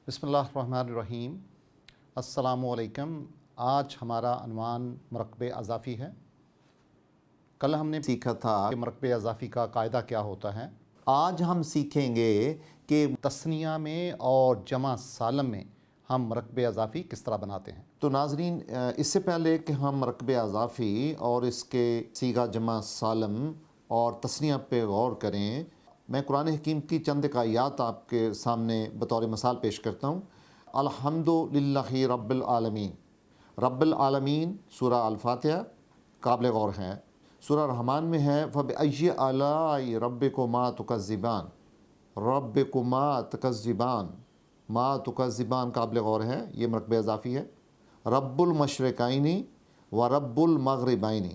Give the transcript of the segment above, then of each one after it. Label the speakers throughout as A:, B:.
A: بسم اللہ الرحمن الرحیم۔ السلام علیکم۔ آج ہمارا عنوان مرکب اضافی ہے۔ کل ہم نے سیکھا تھا کہ مرکب اضافی کا قاعدہ کیا ہوتا ہے۔ آج ہم سیکھیں گے کہ تثنیہ میں اور جمع سالم میں ہم مرکب اضافی کس طرح بناتے ہیں۔ تو ناظرین، اس سے پہلے کہ ہم مرکب اضافی اور اس کے صیغہ جمع سالم اور تثنیہ پہ غور کریں، میں قرآن حکیم کی چند آیات آپ کے سامنے بطور مثال پیش کرتا ہوں۔ الحمدللہ رب العالمین۔ رب العالمین سورہ الفاتحہ قابل غور ہے۔ سورہ رحمان میں ہے فَبِأَيِّ آلَاءِ رَبِّكُمَا تُكَذِّبَانِ۔ رَبِّكُمَا تُكَذِّبَانِ، ما تُكَذِّبَانِ قابل غور ہے، یہ مرکب اضافی ہے۔ رب المشرقین و رب المغربین،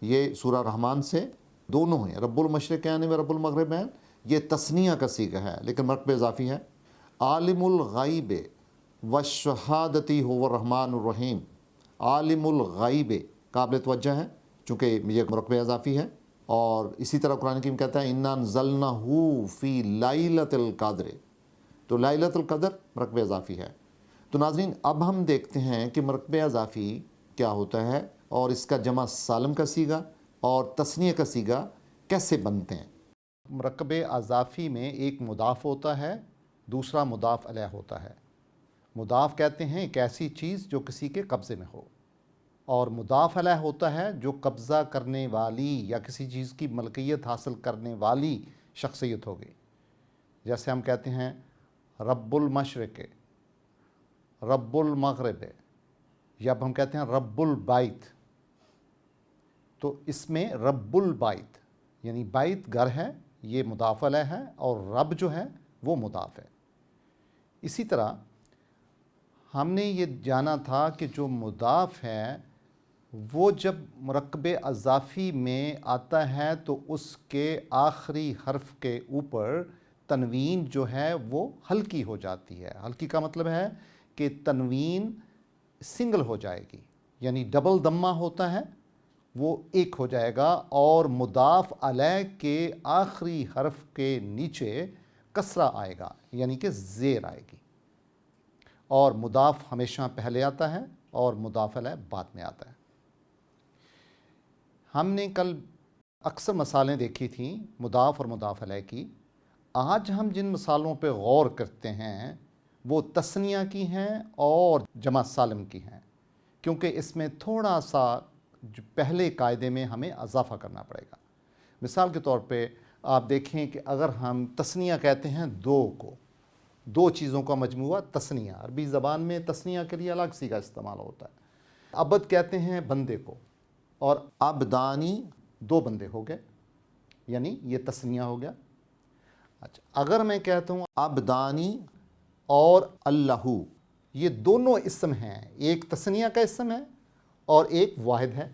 A: یہ سورہ رحمان سے دونوں ہیں، رب المشرقین و رب المغربین، یہ تثنیہ کا صیغہ ہے لیکن مرکب اضافی ہے۔ عالم الغیب والشہادتی هو الرحمن الرحیم۔ عالم الغیب قابل توجہ ہے چونکہ یہ مرکب اضافی ہے۔ اور اسی طرح قرآن حکیم کہتا ہے اِنَّا أَنزَلْنَاهُ فِي لَيْلَةِ الْقَدْرِ، تو لیلۃ القدر مرکب اضافی ہے۔ تو ناظرین، اب ہم دیکھتے ہیں کہ مرکب اضافی کیا ہوتا ہے اور اس کا جمع سالم کا صیغہ اور تثنیہ کا صیغہ کیسے بنتے ہیں۔ مرکب اضافی میں ایک مضاف ہوتا ہے، دوسرا مضاف الیہ ہوتا ہے۔ مضاف کہتے ہیں ایک ایسی چیز جو کسی کے قبضے میں ہو، اور مضاف الیہ ہوتا ہے جو قبضہ کرنے والی یا کسی چیز کی ملکیت حاصل کرنے والی شخصیت ہوگی۔ جیسے ہم کہتے ہیں رب المشرق، رب المغرب، یا اب ہم کہتے ہیں رب البیت، تو اس میں رب البیت یعنی بیت گھر ہے، یہ مضاف الیہ ہے، اور رب جو ہے وہ مضاف ہے۔ اسی طرح ہم نے یہ جانا تھا کہ جو مضاف ہے وہ جب مرکب اضافی میں آتا ہے تو اس کے آخری حرف کے اوپر تنوین جو ہے وہ ہلکی ہو جاتی ہے۔ ہلکی کا مطلب ہے کہ تنوین سنگل ہو جائے گی، یعنی ڈبل ضمہ ہوتا ہے وہ ایک ہو جائے گا، اور مضاف الیہ کے آخری حرف کے نیچے کسرہ آئے گا، یعنی کہ زیر آئے گی، اور مضاف ہمیشہ پہلے آتا ہے اور مضاف الیہ بعد میں آتا ہے۔ ہم نے کل اکثر مثالیں دیکھی تھیں مضاف اور مضاف الیہ کی۔ آج ہم جن مثالوں پہ غور کرتے ہیں وہ تثنیہ کی ہیں اور جمع سالم کی ہیں، کیونکہ اس میں تھوڑا سا جو پہلے قاعدے میں ہمیں اضافہ کرنا پڑے گا۔ مثال کے طور پہ آپ دیکھیں کہ اگر ہم تثنیہ کہتے ہیں دو کو، دو چیزوں کا مجموعہ تثنیہ، عربی زبان میں تثنیہ کے لیے الگ صیغہ استعمال ہوتا ہے۔ عبد کہتے ہیں بندے کو، اور عبدانی دو بندے ہو گئے، یعنی یہ تثنیہ ہو گیا۔ اچھا، اگر میں کہتا ہوں عبدانی اور اللہ، یہ دونوں اسم ہیں، ایک تثنیہ کا اسم ہے اور ایک واحد ہے۔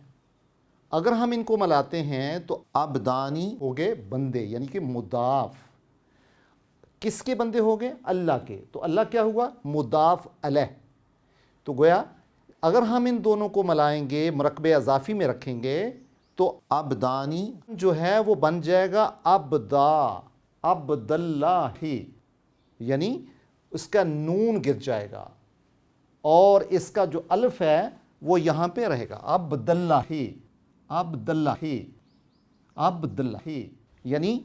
A: اگر ہم ان کو ملاتے ہیں تو عبدانی ہو گئے بندے، یعنی کہ مضاف۔ کس کے بندے ہو گئے؟ اللہ کے، تو اللہ کیا ہوا؟ مضاف الیہ۔ تو گویا اگر ہم ان دونوں کو ملائیں گے، مرکب اضافی میں رکھیں گے، تو عبدانی جو ہے وہ بن جائے گا عبدا، عبد اللہ، یعنی اس کا نون گر جائے گا اور اس کا جو الف ہے وہ یہاں پہ رہے گا، عبد اللہ، عبد اللہ، عبد اللہ، یعنی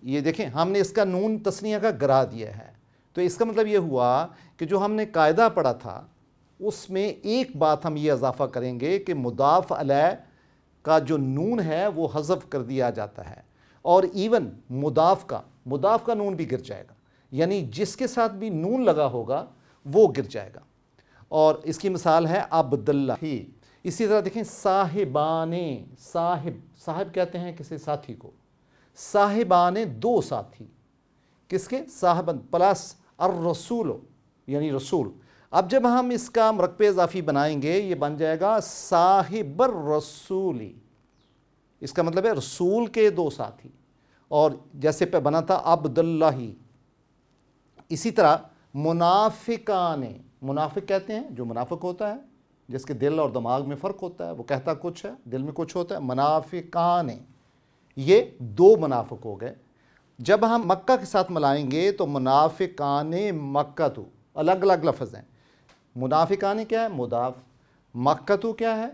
A: یہ دیکھیں ہم نے اس کا نون تثنیہ کا گرا دیا ہے۔ تو اس کا مطلب یہ ہوا کہ جو ہم نے قاعدہ پڑھا تھا اس میں ایک بات ہم یہ اضافہ کریں گے کہ مضاف الیہ کا جو نون ہے وہ حذف کر دیا جاتا ہے، اور ایون مضاف کا نون بھی گر جائے گا، یعنی جس کے ساتھ بھی نون لگا ہوگا وہ گر جائے گا۔ اور اس کی مثال ہے عبداللہ۔ اسی طرح دیکھیں صاحبان، صاحب کہتے ہیں کسی ساتھی کو، صاحبان دو ساتھی، کس کے؟ صاحبان پلس الرسول، یعنی رسول۔ اب جب ہم اس کا مرکب اضافی بنائیں گے یہ بن جائے گا صاحب الرسولی، اس کا مطلب ہے رسول کے دو ساتھی، اور جیسے پہ بنا تھا عبداللہ۔ اسی طرح منافقان، منافق کہتے ہیں جو منافق ہوتا ہے، جس کے دل اور دماغ میں فرق ہوتا ہے، وہ کہتا کچھ ہے دل میں کچھ ہوتا ہے۔ منافقان، یہ دو منافق ہو گئے۔ جب ہم مکہ کے ساتھ ملائیں گے تو منافقان مکہ تو، الگ الگ لفظ ہیں. منافقانی کیا ہے؟ مضاف. مکتو کیا ہے؟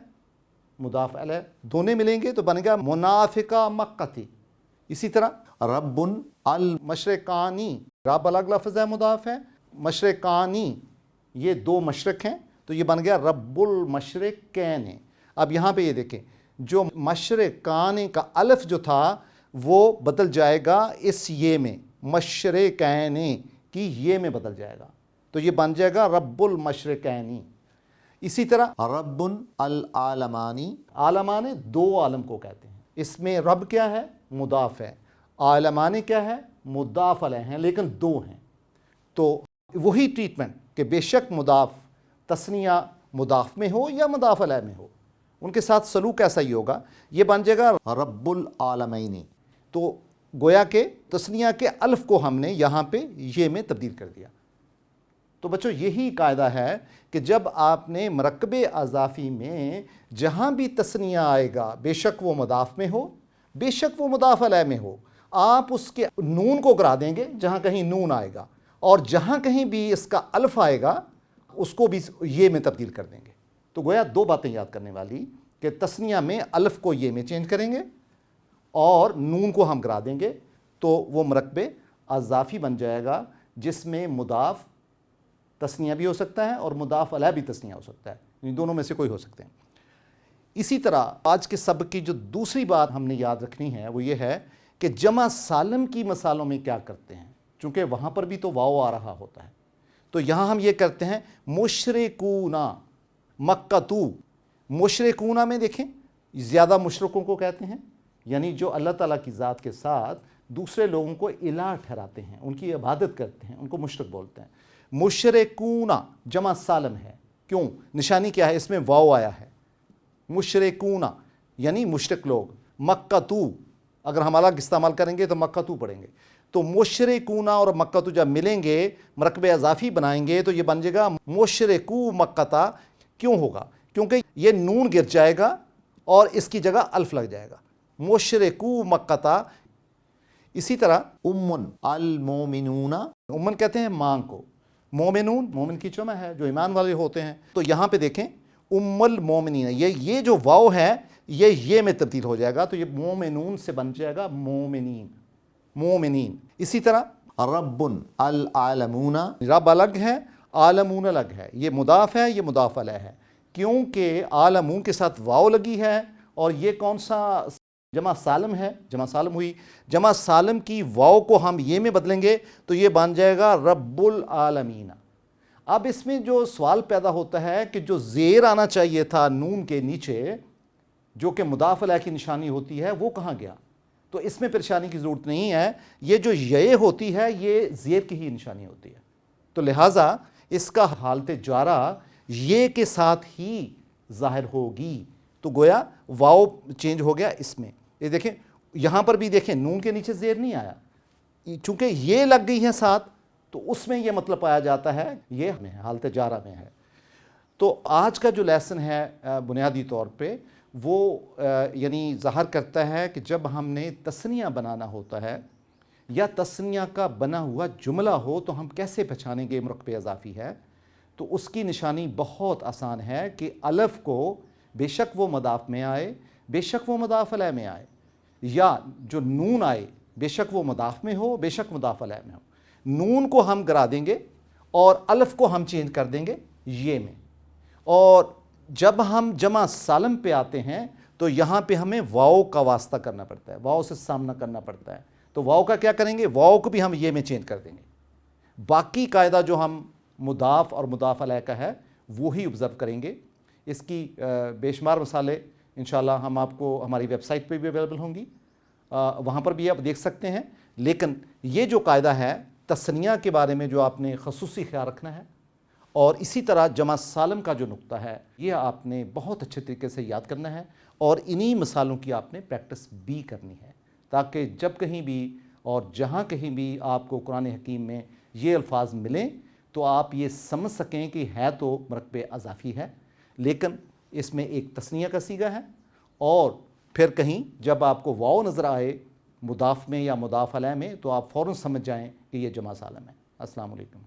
A: مضاف الیہ. دونوں ملیں گے تو بنے گا منافقہ مکتی. اسی طرح رب المشرقانی، رب الگ لفظ ہے، مضاف ہے. مشرقانی یہ دو مشرق ہیں تو یہ بن گیا رب المشرقین. اب یہاں پہ یہ دیکھیں جو مشرقانی کا الف جو تھا وہ بدل جائے گا اس یہ میں، مشرقین کی یہ میں بدل جائے گا تو یہ بن جائے گا رب المشرقین. اسی طرح رب العالمانی، عالمان دو عالم کو کہتے ہیں. اس میں رب کیا ہے؟ مضاف ہے. عالمانی کیا ہے؟ مضاف علیہ ہیں لیکن دو ہیں. تو وہی ٹریٹمنٹ کہ بے شک مضاف تثنیہ مضاف میں ہو یا مضاف علیہ میں ہو، ان کے ساتھ سلوک ایسا ہی ہوگا. یہ بن جائے گا رب العالمین. تو گویا کہ تثنیہ کے الف کو ہم نے یہاں پہ یہ میں تبدیل کر دیا. تو بچوں یہی قاعدہ ہے کہ جب آپ نے مرکب اضافی میں جہاں بھی تثنیہ آئے گا بے شک وہ مضاف میں ہو بے شک وہ مضاف علیہ میں ہو، آپ اس کے نون کو گرا دیں گے جہاں کہیں نون آئے گا، اور جہاں کہیں بھی اس کا الف آئے گا اس کو بھی یہ میں تبدیل کر دیں گے. تو گویا دو باتیں یاد کرنے والی کہ تثنیہ میں الف کو یہ میں چینج کریں گے اور نون کو ہم گرا دیں گے تو وہ مرکب اضافی بن جائے گا جس میں مضاف تثنیہ بھی ہو سکتا ہے اور مضاف علیہ بھی تثنیہ ہو سکتا ہے، ان دونوں میں سے کوئی ہو سکتے ہیں. اسی طرح آج کے سبق کی جو دوسری بات ہم نے یاد رکھنی ہے وہ یہ ہے کہ جمع سالم کی مثالوں میں کیا کرتے ہیں، چونکہ وہاں پر بھی تو واو آ رہا ہوتا ہے تو یہاں ہم یہ کرتے ہیں مشرکون مکتو. مشرکون میں دیکھیں زیادہ مشرکوں کو کہتے ہیں، یعنی جو اللہ تعالیٰ کی ذات کے ساتھ دوسرے لوگوں کو الہ ٹھہراتے ہیں، ان کی عبادت کرتے ہیں، ان کو مشرک بولتے ہیں. مشرکون جمع سالم ہے، کیوں؟ نشانی کیا ہے؟ اس میں واو آیا ہے. مشرکون یعنی مشرک لوگ. مکتو اگر ہم الگ استعمال کریں گے تو مکتو پڑھیں گے. تو مشرکون اور مکتو جب ملیں گے مرکب اضافی بنائیں گے تو یہ بن جائے گا مشرکو مکتا. کیوں ہوگا؟ کیونکہ یہ نون گر جائے گا اور اس کی جگہ الف لگ جائے گا. مشرکو مکتا. اسی طرح امن المومنون، امن کہتے ہیں ماں کو، مومنون مومن کی جمع ہے جو ایمان والے ہوتے ہیں. تو یہاں پہ دیکھیں ام المومنین، یہ جو واو ہے یہ میں تبدیل ہو جائے گا تو یہ مومنون سے بن جائے گا مومنین. مومنین. اسی طرح رب العالمون، رب الگ ہے عالمون الگ ہے. یہ مضاف ہے، یہ مضاف علیہ ہے کیونکہ عالمون کے ساتھ واو لگی ہے اور یہ کون سا جمع سالم ہے، جمع سالم ہوئی. جمع سالم کی واو کو ہم یہ میں بدلیں گے تو یہ بن جائے گا رب العالمین. اب اس میں جو سوال پیدا ہوتا ہے کہ جو زیر آنا چاہیے تھا نون کے نیچے جو کہ مضاف علیہ کی نشانی ہوتی ہے وہ کہاں گیا؟ تو اس میں پریشانی کی ضرورت نہیں ہے، یہ جو یہ ہوتی ہے یہ زیر کی ہی نشانی ہوتی ہے. تو لہٰذا اس کا حالت جارہ یہ کے ساتھ ہی ظاہر ہوگی. تو گویا واو چینج ہو گیا اس میں. یہ دیکھیں یہاں پر بھی دیکھیں نون کے نیچے زیر نہیں آیا، چونکہ یہ لگ گئی ہے ساتھ تو اس میں یہ مطلب پایا جاتا ہے یہ میں حالت جارہ میں ہے. تو آج کا جو لیسن ہے بنیادی طور پہ وہ یعنی ظاہر کرتا ہے کہ جب ہم نے تثنیہ بنانا ہوتا ہے یا تثنیہ کا بنا ہوا جملہ ہو تو ہم کیسے پہچانیں گے مرکب اضافی ہے. تو اس کی نشانی بہت آسان ہے کہ الف کو بے شک وہ مضاف میں آئے بے شک وہ مضاف علیہ میں آئے، یا جو نون آئے بے شک وہ مضاف میں ہو بے شک مضاف علیہ میں ہو، نون کو ہم گرا دیں گے اور الف کو ہم چینج کر دیں گے یہ میں. اور جب ہم جمع سالم پہ آتے ہیں تو یہاں پہ ہمیں واو کا واسطہ کرنا پڑتا ہے، واو سے سامنا کرنا پڑتا ہے. تو واو کا کیا کریں گے؟ واو کو بھی ہم یہ میں چینج کر دیں گے. باقی قاعدہ جو ہم مضاف اور مضاف علیہ کا ہے وہی آبزرو کریں گے. اس کی بے شمار مثالیں انشاءاللہ ہم آپ کو ہماری ویب سائٹ پہ بھی اویلیبل ہوں گی، وہاں پر بھی آپ دیکھ سکتے ہیں. لیکن یہ جو قاعدہ ہے تثنیہ کے بارے میں جو آپ نے خصوصی خیال رکھنا ہے اور اسی طرح جمع سالم کا جو نقطہ ہے یہ آپ نے بہت اچھے طریقے سے یاد کرنا ہے اور انہی مثالوں کی آپ نے پریکٹس بھی کرنی ہے تاکہ جب کہیں بھی اور جہاں کہیں بھی آپ کو قرآن حکیم میں یہ الفاظ ملیں تو آپ یہ سمجھ سکیں کہ ہے تو مرکب اضافی ہے لیکن اس میں ایک تثنیہ کا صیغہ ہے، اور پھر کہیں جب آپ کو واو نظر آئے مضاف میں یا مضاف علیہ میں تو آپ فوراً سمجھ جائیں کہ یہ جمع سالم ہے. السلام علیکم.